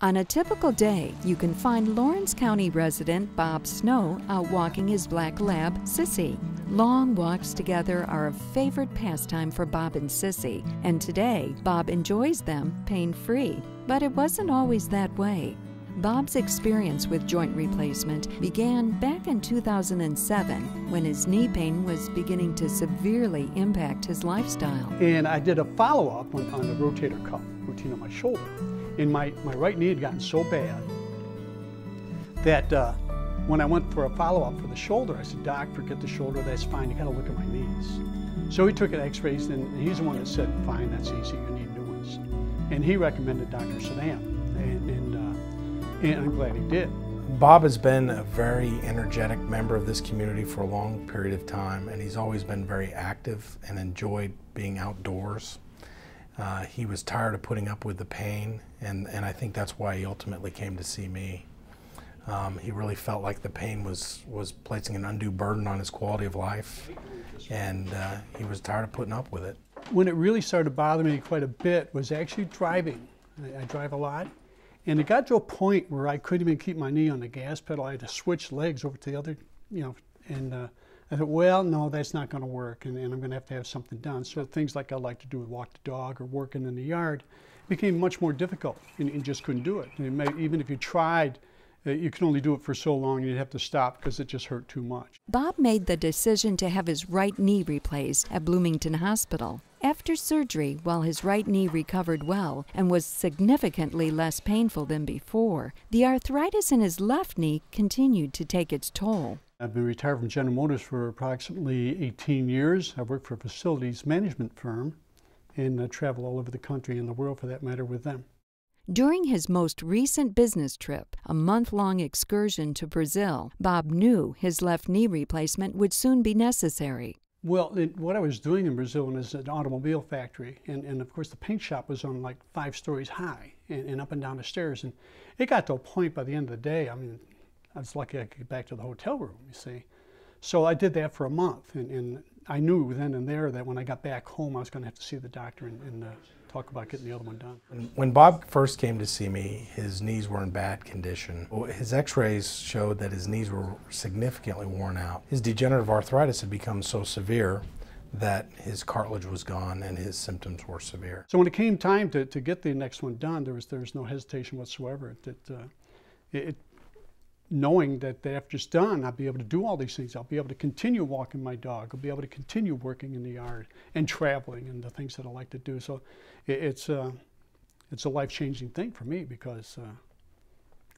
On a typical day, you can find Lawrence County resident Bob Snow out walking his black lab, Sissy. Long walks together are a favorite pastime for Bob and Sissy, and today, Bob enjoys them pain-free. But it wasn't always that way. Bob's experience with joint replacement began back in 2007 when his knee pain was beginning to severely impact his lifestyle. And I did a follow-up on the rotator cuff routine on my shoulder. And my right knee had gotten so bad that when I went for a follow-up for the shoulder, I said, "Doc, forget the shoulder, that's fine, you gotta look at my knees." So he took an x-rays, and he's the one that said, "Fine, that's easy, you need new ones." And he recommended Dr. Saddam, and I'm glad he did. Bob has been a very energetic member of this community for a long period of time, and he's always been very active and enjoyed being outdoors. He was tired of putting up with the pain, and I think that's why he ultimately came to see me. He really felt like the pain was placing an undue burden on his quality of life, and he was tired of putting up with it. When it really started bothering me quite a bit was actually driving. I drive a lot, and it got to a point where I couldn't even keep my knee on the gas pedal. I had to switch legs over to the other, and I thought, well, no, that's not going to work, and I'm going to have something done. So things like I like to do, walk the dog or working in the yard, became much more difficult, and you just couldn't do it. Even if you tried, you can only do it for so long, and you'd have to stop because it just hurt too much. Bob made the decision to have his right knee replaced at Bloomington Hospital. After surgery, while his right knee recovered well and was significantly less painful than before, the arthritis in his left knee continued to take its toll. I've been retired from General Motors for approximately 18 years. I work for a facilities management firm and travel all over the country and the world, for that matter, with them. During his most recent business trip, a month-long excursion to Brazil, Bob knew his left knee replacement would soon be necessary. Well, what I was doing in Brazil was an automobile factory, and of course the paint shop was on like 5 stories high and up and down the stairs. And it got to a point by the end of the day, I mean, I was lucky I could get back to the hotel room, you see. So I did that for a month, and I knew then and there that when I got back home I was going to have to see the doctor and talk about getting the other one done. When Bob first came to see me, his knees were in bad condition. His x-rays showed that his knees were significantly worn out. His degenerative arthritis had become so severe that his cartilage was gone and his symptoms were severe. So when it came time to get the next one done, there was no hesitation whatsoever. Knowing that after it's done, I'll be able to do all these things. I'll be able to continue walking my dog. I'll be able to continue working in the yard and traveling and the things that I like to do. So it's a life-changing thing for me, because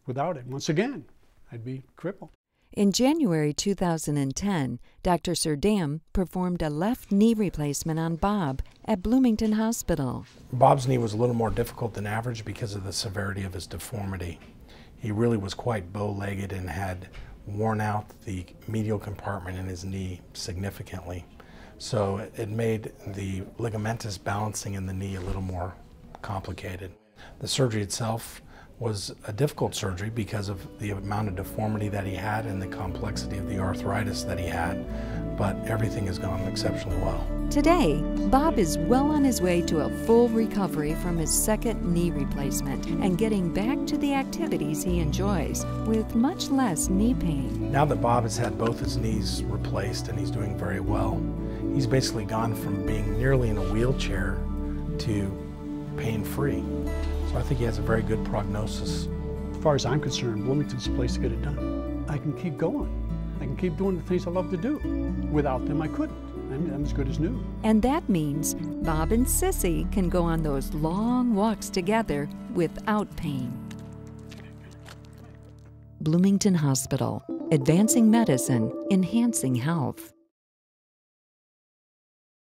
without it, once again, I'd be crippled. In January 2010, Dr. Saddam performed a left knee replacement on Bob at Bloomington Hospital. Bob's knee was a little more difficult than average because of the severity of his deformity. He really was quite bow-legged and had worn out the medial compartment in his knee significantly. So it made the ligamentous balancing in the knee a little more complicated. The surgery itself was a difficult surgery because of the amount of deformity that he had and the complexity of the arthritis that he had, but everything has gone exceptionally well. Today, Bob is well on his way to a full recovery from his second knee replacement and getting back to the activities he enjoys with much less knee pain. Now that Bob has had both his knees replaced and he's doing very well, he's basically gone from being nearly in a wheelchair to pain-free. So I think he has a very good prognosis. As far as I'm concerned, Bloomington's the place to get it done. I can keep going. I can keep doing the things I love to do. Without them, I couldn't. I'm as good as new. And that means Bob and Sissy can go on those long walks together without pain. Bloomington Hospital, advancing medicine, enhancing health.